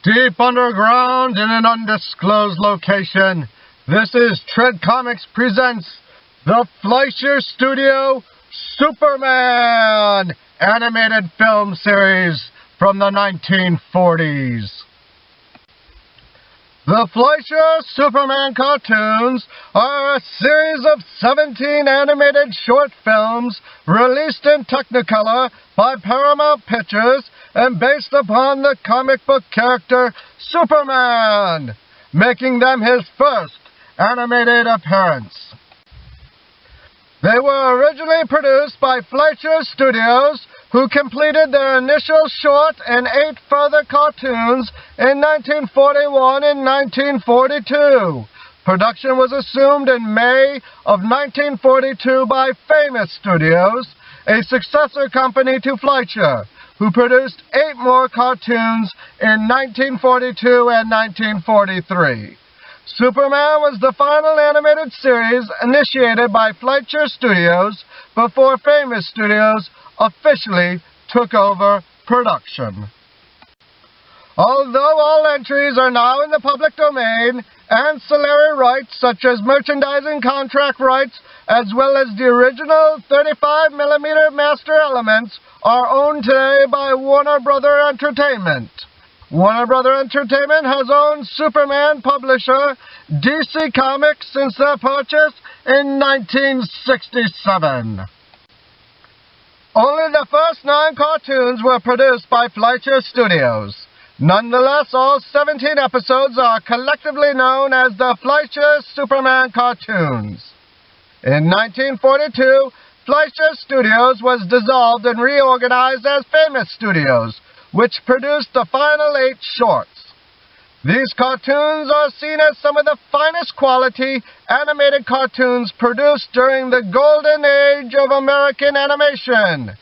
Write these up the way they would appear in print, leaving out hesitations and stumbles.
Deep underground in an undisclosed location, this is Tread Comics presents the Fleischer Studio Superman animated film series from the 1940s. The Fleischer Superman cartoons are a series of 17 animated short films released in Technicolor by Paramount Pictures and based upon the comic book character Superman, making them his first animated appearance. They were originally produced by Fleischer Studios, who completed their initial short and 8 further cartoons in 1941 and 1942. Production was assumed in May of 1942 by Famous Studios, a successor company to Fleischer, who produced 8 more cartoons in 1942 and 1943. Superman was the final animated series initiated by Fleischer Studios before Famous Studios officially took over production. Although all entries are now in the public domain, ancillary rights such as merchandising contract rights as well as the original 35mm master elements are owned today by Warner Brother Entertainment. Warner Brother Entertainment has owned Superman publisher DC Comics since their purchase in 1967. Only the first 9 cartoons were produced by Fleischer Studios. Nonetheless, all 17 episodes are collectively known as the Fleischer Superman cartoons. In 1942, Fleischer Studios was dissolved and reorganized as Famous Studios, which produced the final 8 shorts. These cartoons are seen as some of the finest quality animated cartoons produced during the golden age of American animation.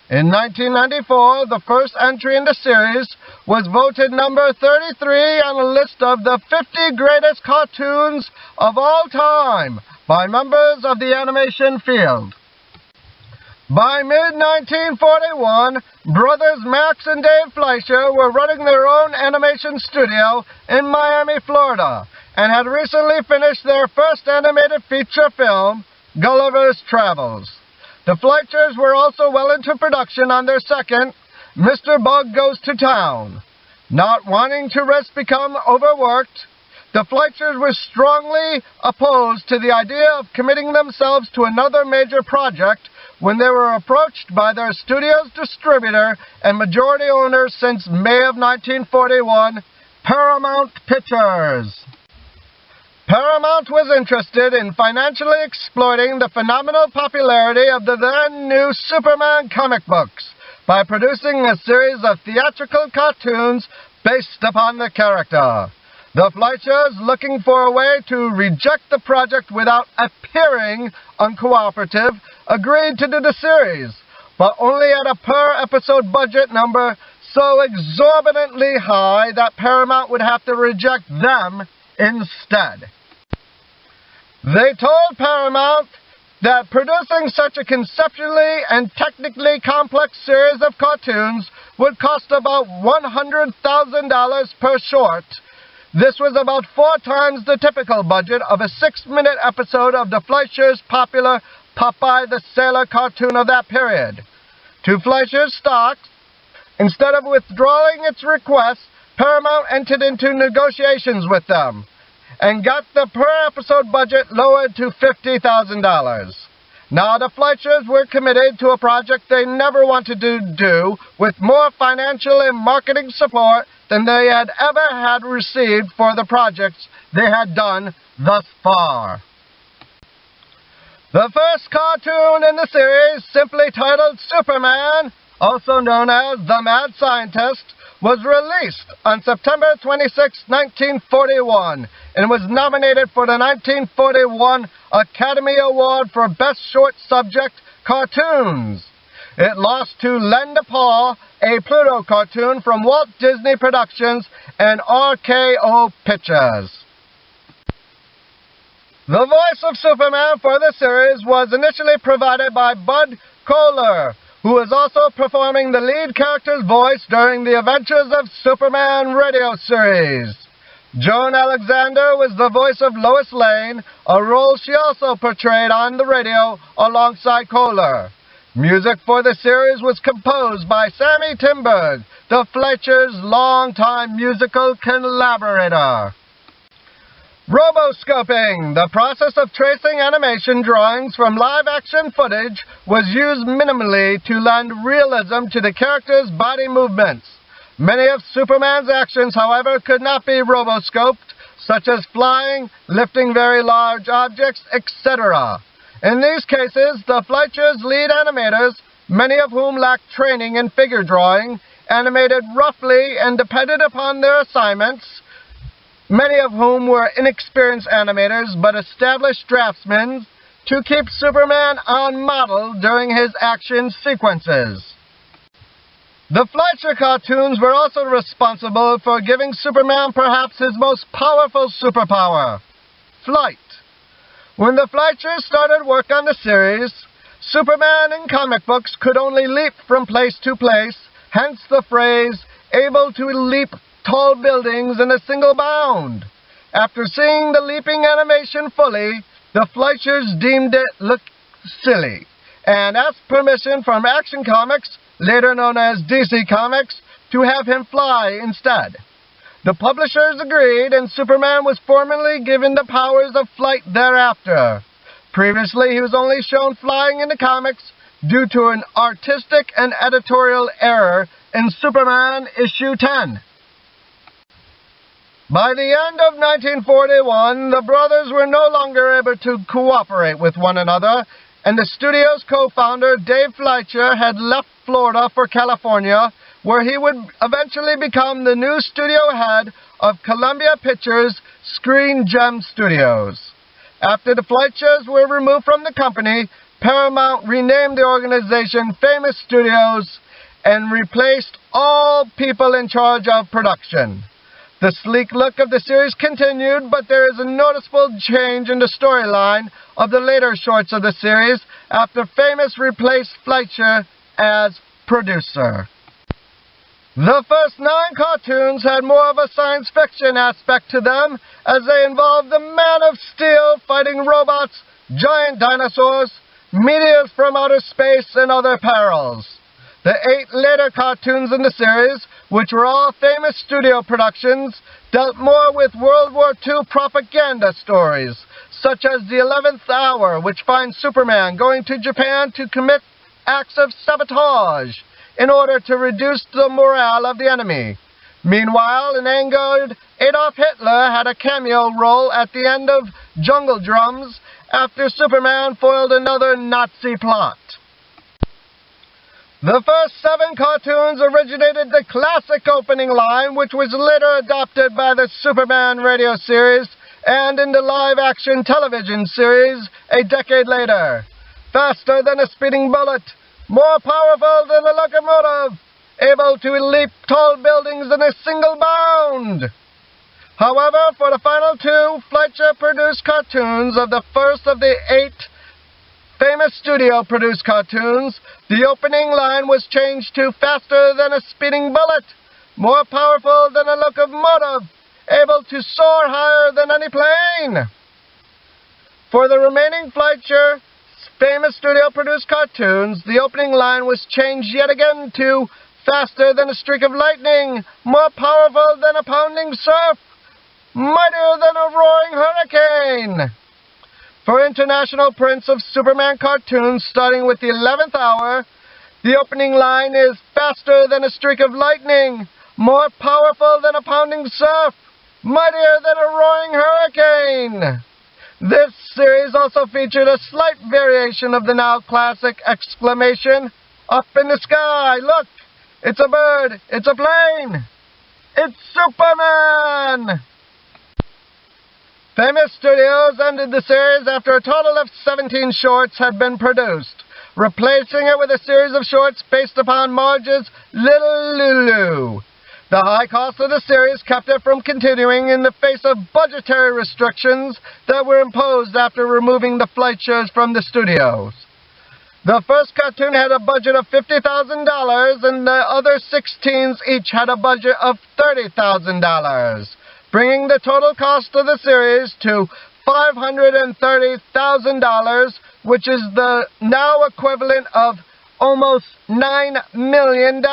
In 1994, the first entry in the series was voted number 33 on a list of the 50 greatest cartoons of all time by members of the animation field. By mid-1941, brothers Max and Dave Fleischer were running their own animation studio in Miami, Florida, and had recently finished their first animated feature film, Gulliver's Travels. The Fleischers were also well into production on their second, Mr. Bug Goes to Town. Not wanting to risk become overworked, the Fleischers were strongly opposed to the idea of committing themselves to another major project when they were approached by their studio's distributor and majority owner since May of 1941, Paramount Pictures. Paramount was interested in financially exploiting the phenomenal popularity of the then-new Superman comic books by producing a series of theatrical cartoons based upon the character. The Fleischers, looking for a way to reject the project without appearing uncooperative, agreed to do the series, but only at a per-episode budget number so exorbitantly high that Paramount would have to reject them instead. They told Paramount that producing such a conceptually and technically complex series of cartoons would cost about $100,000 per short. This was about 4 times the typical budget of a 6-minute episode of the Fleischers' popular Popeye the Sailor cartoon of that period. To Fleischer's stock, instead of withdrawing its request, Paramount entered into negotiations with them and got the per-episode budget lowered to $50,000. Now the Fleischers were committed to a project they never wanted to do with more financial and marketing support than they had ever had received for the projects they had done thus far. The first cartoon in the series, simply titled Superman, also known as The Mad Scientist, was released on September 26, 1941, and was nominated for the 1941 Academy Award for Best Short Subject Cartoons. It lost to Lend a Paw, a Pluto cartoon from Walt Disney Productions and RKO Pictures. The voice of Superman for the series was initially provided by Bud Kohler, who was also performing the lead character's voice during the Adventures of Superman radio series. Joan Alexander was the voice of Lois Lane, a role she also portrayed on the radio alongside Kohler. Music for the series was composed by Sammy Timberg, the Fleischer's longtime musical collaborator. Roboscoping, the process of tracing animation drawings from live-action footage, was used minimally to lend realism to the character's body movements. Many of Superman's actions, however, could not be roboscoped, such as flying, lifting very large objects, etc. In these cases, the Fleischer's lead animators, many of whom lacked training in figure drawing, animated roughly and depended upon their assignments, many of whom were inexperienced animators but established draftsmen, to keep Superman on model during his action sequences. The Fleischer cartoons were also responsible for giving Superman perhaps his most powerful superpower, flight. When the Fleischers started work on the series, Superman in comic books could only leap from place to place, hence the phrase, able to leap tall buildings in a single bound. After seeing the leaping animation fully, the Fleischers deemed it looked silly, and asked permission from Action Comics, later known as DC Comics, to have him fly instead. The publishers agreed, and Superman was formally given the powers of flight thereafter. Previously, he was only shown flying in the comics due to an artistic and editorial error in Superman issue 10. By the end of 1941, the brothers were no longer able to cooperate with one another, and the studio's co-founder, Dave Fleischer, had left Florida for California, where he would eventually become the new studio head of Columbia Pictures' Screen Gem Studios. After the Fleischers were removed from the company, Paramount renamed the organization Famous Studios and replaced all people in charge of production. The sleek look of the series continued, but there is a noticeable change in the storyline of the later shorts of the series after Famous replaced Fleischer as producer. The first 9 cartoons had more of a science fiction aspect to them, as they involved the Man of Steel fighting robots, giant dinosaurs, meteors from outer space, and other perils. The 8 later cartoons in the series, which were all Famous studio productions, dealt more with World War II propaganda stories, such as The 11th Hour, which finds Superman going to Japan to commit acts of sabotage in order to reduce the morale of the enemy. Meanwhile, an angered Adolf Hitler had a cameo role at the end of Jungle Drums after Superman foiled another Nazi plot. The first 7 cartoons originated the classic opening line, which was later adopted by the Superman radio series and in the live-action television series a decade later. Faster than a speeding bullet, more powerful than a locomotive, able to leap tall buildings in a single bound. However, for the final 2 Fleischer-produced cartoons of the first of the 8 Famous studio-produced cartoons, the opening line was changed to faster than a speeding bullet, more powerful than a locomotive, able to soar higher than any plane. For the remaining Fleischer Famous studio-produced cartoons, the opening line was changed yet again to faster than a streak of lightning, more powerful than a pounding surf, mightier than a roaring hurricane. For international prints of Superman cartoons starting with the 11th Hour, the opening line is faster than a streak of lightning, more powerful than a pounding surf, mightier than a roaring hurricane. This series also featured a slight variation of the now classic exclamation, "Up in the sky, look! It's a bird! It's a plane! It's Superman!" Famous Studios ended the series after a total of 17 shorts had been produced, replacing it with a series of shorts based upon Marge's Little Lulu. The high cost of the series kept it from continuing in the face of budgetary restrictions that were imposed after removing the Fleischers from the studios. The first cartoon had a budget of $50,000, and the other 16s each had a budget of $30,000, bringing the total cost of the series to $530,000, which is the now equivalent of almost $9 million.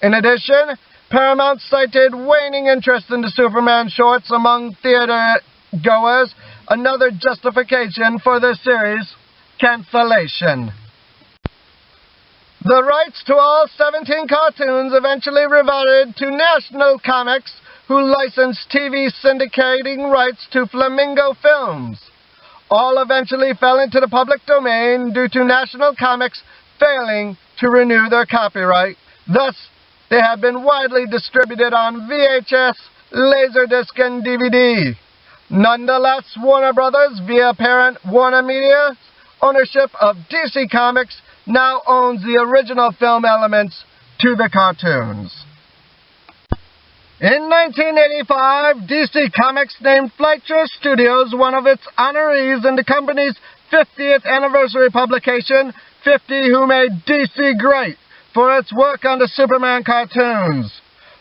In addition, Paramount cited waning interest in the Superman shorts among theater goers, another justification for the series cancellation. The rights to all 17 cartoons eventually reverted to National Comics, who licensed TV syndicating rights to Flamingo Films. All eventually fell into the public domain due to National Comics failing to renew their copyright. Thus, they have been widely distributed on VHS, Laserdisc, and DVD. Nonetheless, Warner Brothers, via parent Warner Media's ownership of DC Comics, now owns the original film elements to the cartoons. In 1985, DC Comics named Fleischer Studios one of its honorees in the company's 50th anniversary publication, 50 Who Made DC Great, for its work on the Superman cartoons.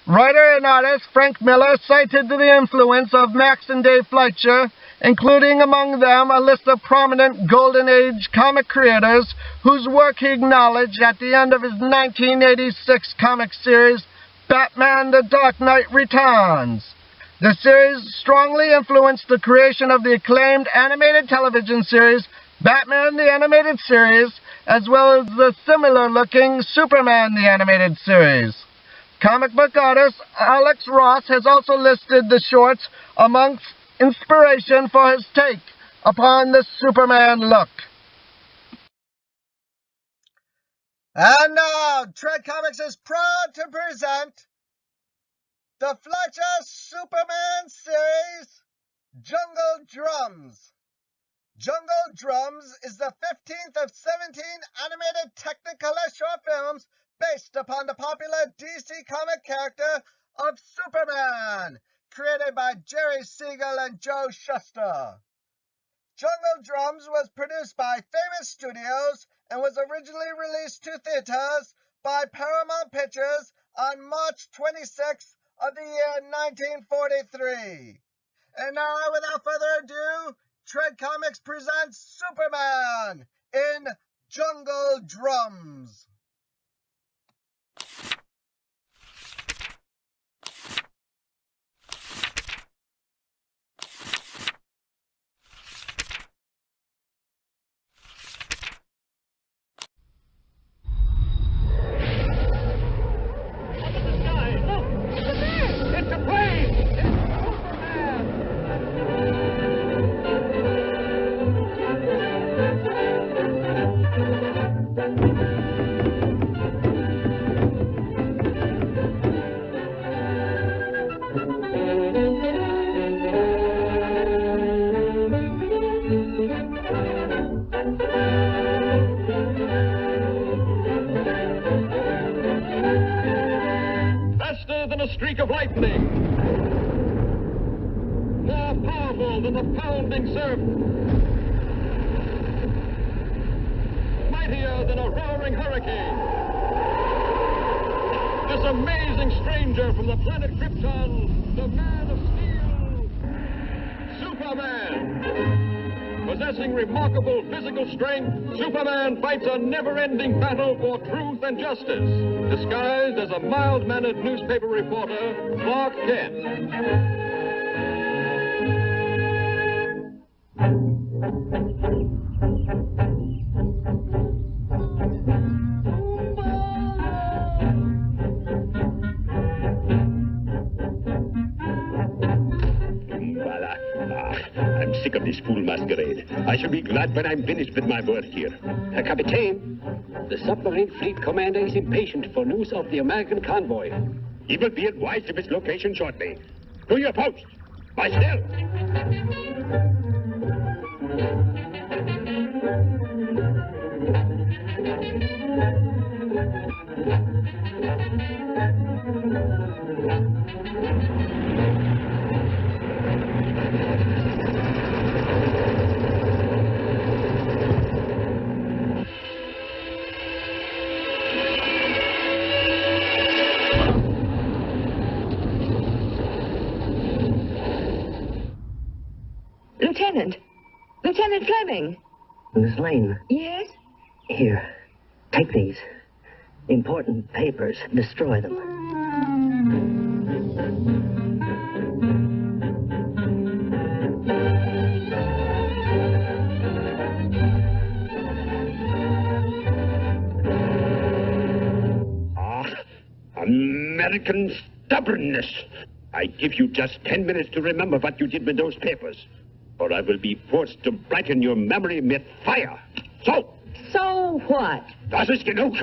Writer and artist Frank Miller cited the influence of Max and Dave Fleischer, including among them a list of prominent Golden Age comic creators whose work he acknowledged at the end of his 1986 comic series, Batman: The Dark Knight Returns. The series strongly influenced the creation of the acclaimed animated television series, Batman the Animated Series, as well as the similar-looking Superman the Animated Series. Comic book artist Alex Ross has also listed the shorts amongst inspiration for his take upon the Superman look. And now, Tread Comics is proud to present the Fleischer Superman series, Jungle Drums. Jungle Drums is the 15th of 17 animated Technicolor short films based upon the popular DC comic character of Superman, created by Jerry Siegel and Joe Shuster. Jungle Drums was produced by Famous Studios and was originally released to theaters by Paramount Pictures on March 26th of the year 1943. And now, without further ado, Tread Comics presents Superman in Jungle Drums. Streak of lightning, more powerful than the pounding surf, mightier than a roaring hurricane. This amazing stranger from the planet Krypton, the Man of Steel, Superman. Possessing remarkable physical strength, Superman fights a never-ending battle for truth and justice, disguised as a mild-mannered newspaper reporter, Clark Kent. I'm sick of this fool masquerade. I shall be glad when I'm finished with my work here. Captain, the submarine fleet commander is impatient for news of the American convoy. He will be advised of its location shortly. To your post. By stealth. Lieutenant. Lieutenant Fleming. Miss Lane. Yes? Here, take these. Important papers. Destroy them. American stubbornness. I give you just 10 minutes to remember what you did with those papers, or I will be forced to brighten your memory with fire. So what? Das ist genug.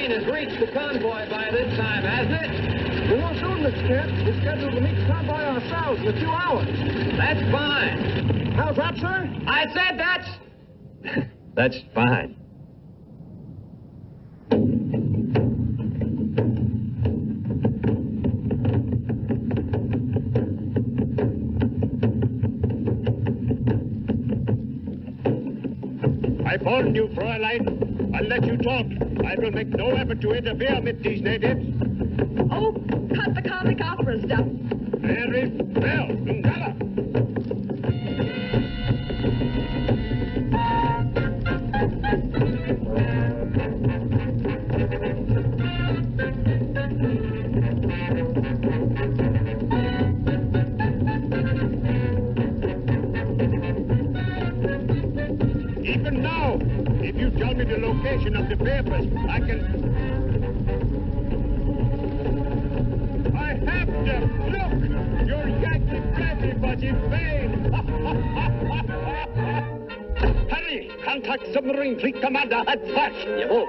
Has reached the convoy by this time, hasn't it? We won't soon, Mr. Kent. We're scheduled to meet the convoy ourselves in a few hours. That's fine. How's that, sir? I said that's fine. I warned you, Fräulein. I'll let you talk. I will make no effort to interfere with these natives. Oh, cut the comic opera stuff. Very well, Lungala. Even now, if you tell me the location of the papers, I have them. Look! Your Yankee flatty was in vain. Hurry! Contact submarine fleet commander at once. Jawohl.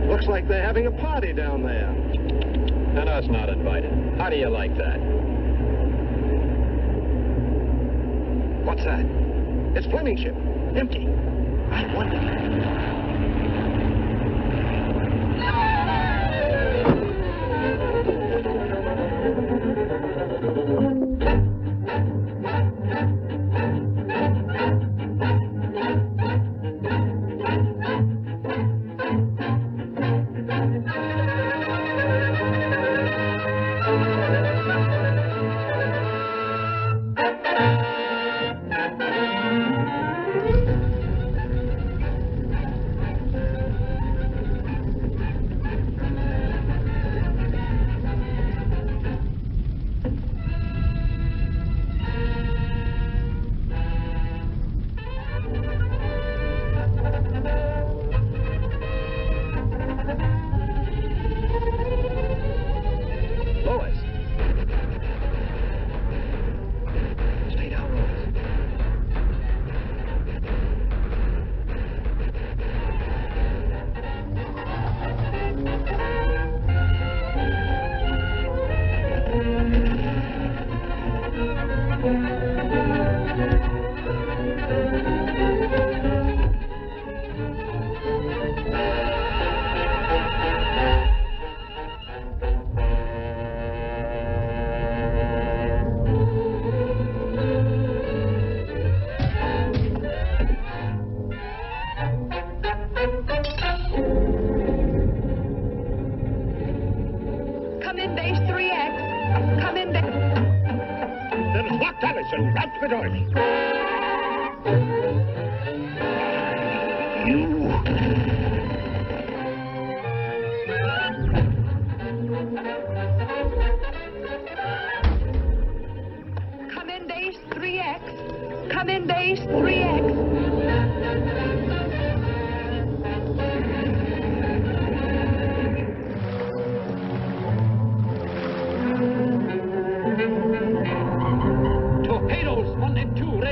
Looks like they're having a party down there. And us not invited. How do you like that? What's that? It's Fleming's ship. Empty. I wonder.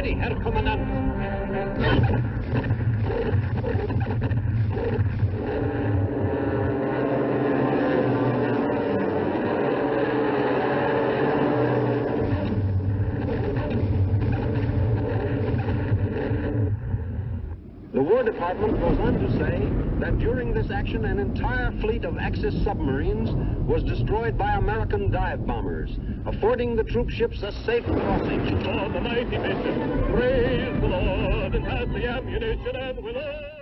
ready, Herr Kommandant. The War Department goes on to say that during this action, an entire fleet of Axis submarines was destroyed by American dive bombers, affording the troop ships a safe crossing. On the mighty mission, praise the Lord, and has the ammunition and will